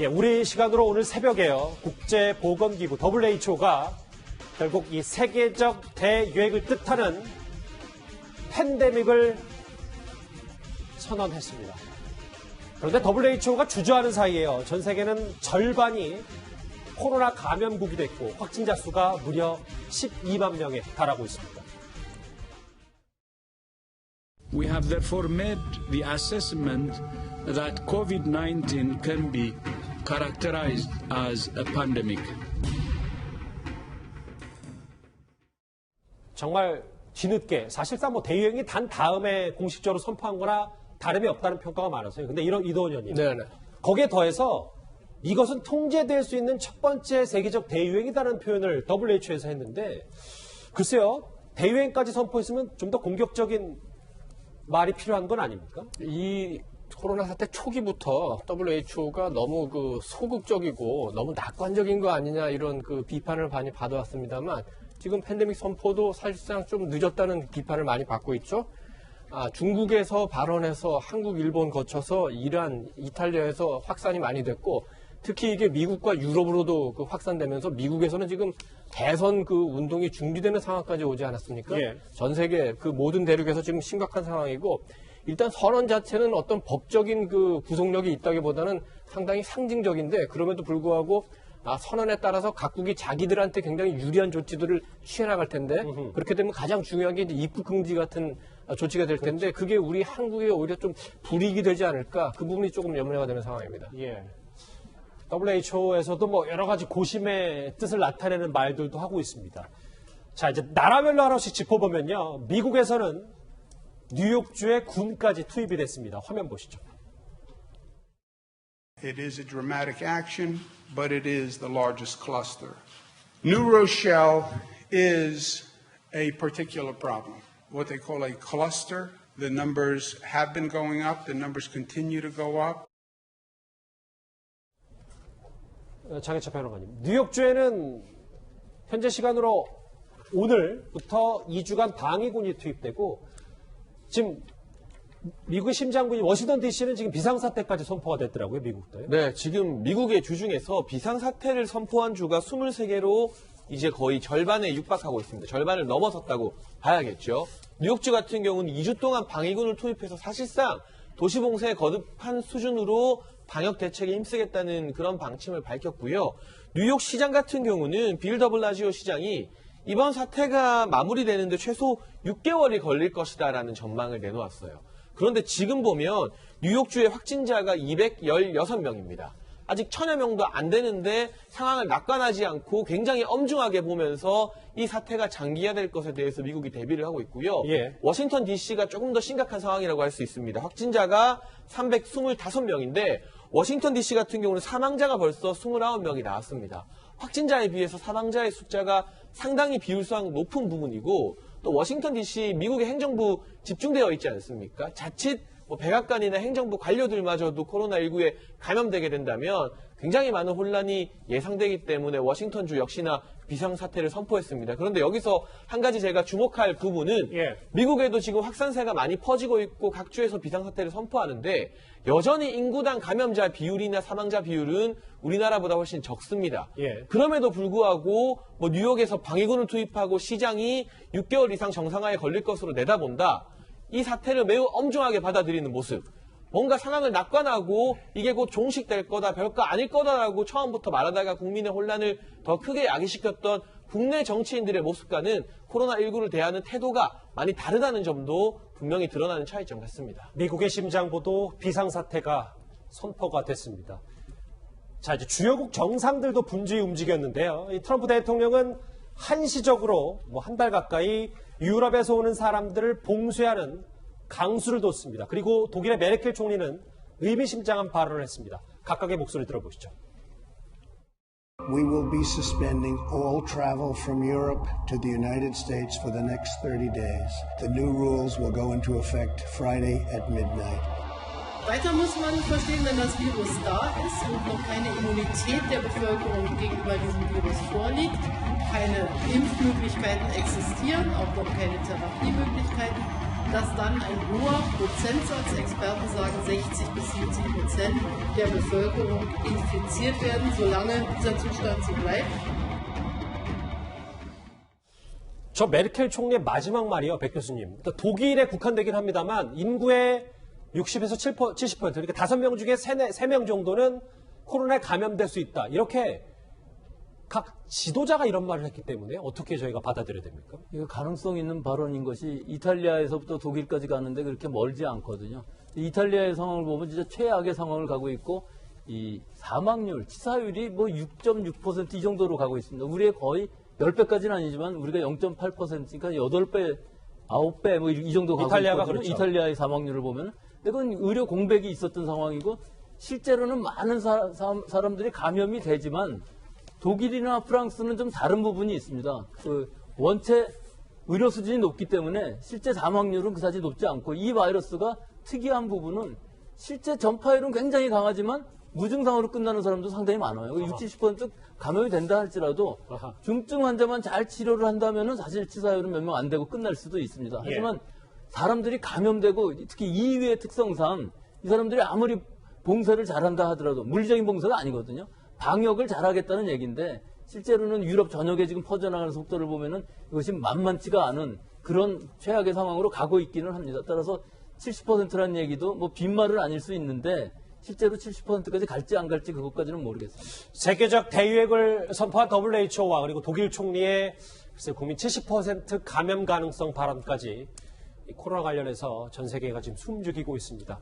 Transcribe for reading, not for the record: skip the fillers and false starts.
예, 우리 시간으로 오늘 새벽에요. 국제보건기구 WHO가 결국 이 세계적 대유행을 뜻하는 팬데믹을 선언했습니다. 그런데 WHO가 주저하는 사이에요. 전 세계는 절반이 코로나 감염국이 됐고 확진자 수가 무려 12만 명에 달하고 있습니다. We have therefore made the assessment that COVID-19 can be characterized as a pandemic. 정말 뒤늦게 사실상 뭐 대유행이 단 다음에 공식적으로 선포한 거나 다름이 없다는 평가가 많았어요. 근데 이런 이도원 의원님. 네네. 거기에 더해서 이것은 통제될 수 있는 첫 번째 세계적 대유행이라는 표현을 WHO에서 했는데 글쎄요. 대유행까지 선포했으면 좀 더 공격적인 말이 필요한 건 아닙니까? 이 코로나 사태 초기부터 WHO가 너무 소극적이고 너무 낙관적인 거 아니냐 이런 비판을 많이 받아왔습니다만 지금 팬데믹 선포도 사실상 좀 늦었다는 비판을 많이 받고 있죠. 중국에서 발원해서 한국, 일본 거쳐서 이란, 이탈리아에서 확산이 많이 됐고 특히 이게 미국과 유럽으로도 확산되면서 미국에서는 지금 대선 운동이 중지되는 상황까지 오지 않았습니까? 예. 전 세계 모든 대륙에서 지금 심각한 상황이고 일단 선언 자체는 어떤 법적인 구속력이 있다기보다는 상당히 상징적인데 그럼에도 불구하고 선언에 따라서 각국이 자기들한테 굉장히 유리한 조치들을 취해나갈 텐데 그렇게 되면 가장 중요한 게 이제 입국 금지 같은 조치가 될 텐데 그게 우리 한국에 오히려 좀 불이익이 되지 않을까 그 부분이 조금 염려가 되는 상황입니다. 예. WHO에서도 뭐 여러 가지 고심의 뜻을 나타내는 말들도 하고 있습니다. 자, 이제 나라별로 하나씩 짚어보면요. 미국에서는 뉴욕주에 군까지 투입이 됐습니다. 화면 보시죠. It is a dramatic action, but it is the largest cluster. New Rochelle is a particular problem, what they call a cluster. The numbers have been going up. The numbers continue to go up. 장혜철 평론가님, 뉴욕주에는 현재 시간으로 오늘부터 2주간 방위군이 투입되고 지금 미국의 심장부인 워싱턴 DC는 지금 비상사태까지 선포가 됐더라고요, 미국도요. 네, 지금 미국의 주 중에서 비상사태를 선포한 주가 23개로 이제 거의 절반에 육박하고 있습니다. 절반을 넘어섰다고 봐야겠죠. 뉴욕주 같은 경우는 2주 동안 방위군을 투입해서 사실상 도시봉쇄에 거듭한 수준으로 방역 대책에 힘쓰겠다는 그런 방침을 밝혔고요. 뉴욕 시장 같은 경우는 빌 더블라지오 시장이 이번 사태가 마무리되는데 최소 6개월이 걸릴 것이다라는 전망을 내놓았어요. 그런데 지금 보면 뉴욕주의 확진자가 216명입니다. 아직 1000여 명도 안 되는데 상황을 낙관하지 않고 굉장히 엄중하게 보면서 이 사태가 장기화될 것에 대해서 미국이 대비를 하고 있고요. 예. 워싱턴 DC가 조금 더 심각한 상황이라고 할 수 있습니다. 확진자가 325명인데 워싱턴 DC 같은 경우는 사망자가 벌써 29명이 나왔습니다. 확진자에 비해서 사망자의 숫자가 상당히 비율상 높은 부분이고 또 워싱턴 DC 미국의 행정부 집중되어 있지 않습니까? 자칫 백악관이나 행정부 관료들마저도 코로나19에 감염되게 된다면 굉장히 많은 혼란이 예상되기 때문에 워싱턴주 역시나 비상사태를 선포했습니다. 그런데 여기서 한 가지 제가 주목할 부분은 미국에도 지금 확산세가 많이 퍼지고 있고 각 주에서 비상사태를 선포하는데 여전히 인구당 감염자 비율이나 사망자 비율은 우리나라보다 훨씬 적습니다. 그럼에도 불구하고 뉴욕에서 방위군을 투입하고 시장이 6개월 이상 정상화에 걸릴 것으로 내다본다. 이 사태를 매우 엄중하게 받아들이는 모습. 뭔가 상황을 낙관하고 이게 곧 종식될 거다, 별거 아닐 거다라고 처음부터 말하다가 국민의 혼란을 더 크게 야기시켰던 국내 정치인들의 모습과는 코로나19를 대하는 태도가 많이 다르다는 점도 분명히 드러나는 차이점 같습니다. 미국의 심장부도 비상사태가 선포가 됐습니다. 자, 이제 주요국 정상들도 분주히 움직였는데요. 이 트럼프 대통령은 한시적으로 한 달 가까이 유럽에서 오는 사람들을 봉쇄하는 강수를 뒀습니다. 그리고 독일의 메르켈 총리는 의미심장한 발언을 했습니다. 각각의 목소리 들어보시죠. We will be suspending all travel from Europe to the United States for the next 30 days. The new rules will go into effect Friday at midnight. Weiter muss man verstehen, wenn das Virus da ist und noch keine Immunität der Bevölkerung gegenüber diesem Virus vorliegt, keine Impfmöglichkeiten existieren, auch noch keine Therapiemöglichkeiten, dass dann ein hoher Prozentsatz, Experten sagen 60 bis 70% der Bevölkerung infiziert werden, solange dieser Zustand so bleibt. 저 메르켈 총리의 마지막 말이요, 백 교수님. 그러니까 독일에 국한되긴 합니다만 인구의 60에서 70%, 그러니까 5명 중에 3명 정도는 코로나에 감염될 수 있다. 이렇게 각 지도자가 이런 말을 했기 때문에 어떻게 저희가 받아들여야 됩니까? 이거 가능성 있는 발언인 것이 이탈리아에서부터 독일까지 가는데 그렇게 멀지 않거든요. 이탈리아의 상황을 보면 진짜 최악의 상황을 가고 있고 이 사망률, 치사율이 뭐 6.6% 이 정도로 가고 있습니다. 우리의 거의 10배까지는 아니지만 우리가 0.8%니까 8배, 9배 뭐 이 정도 가고 이탈리아가 있거든요. 그렇죠. 이탈리아의 사망률을 보면. 그건 의료 공백이 있었던 상황이고 실제로는 많은 사람들이 감염이 되지만 독일이나 프랑스는 좀 다른 부분이 있습니다. 원체 의료 수준이 높기 때문에 실제 사망률은 그다지 높지 않고 이 바이러스가 특이한 부분은 실제 전파율은 굉장히 강하지만 무증상으로 끝나는 사람도 상당히 많아요. 60, 70% 감염이 된다 할지라도 중증 환자만 잘 치료를 한다면 사실 치사율은 몇 명 안 되고 끝날 수도 있습니다. 하지만 사람들이 감염되고 특히 이위의 특성상 이 사람들이 아무리 봉쇄를 잘한다 하더라도 물리적인 봉쇄가 아니거든요. 방역을 잘하겠다는 얘기인데 실제로는 유럽 전역에 지금 퍼져나가는 속도를 보면은 이것이 만만치가 않은 그런 최악의 상황으로 가고 있기는 합니다. 따라서 70%라는 얘기도 뭐 빈말은 아닐 수 있는데 실제로 70%까지 갈지 안 갈지 그것까지는 모르겠습니다. 세계적 대유행을 선포한 WHO와 그리고 독일 총리의 글쎄 국민 70% 감염 가능성 발언까지 이 코로나 관련해서 전 세계가 지금 숨죽이고 있습니다.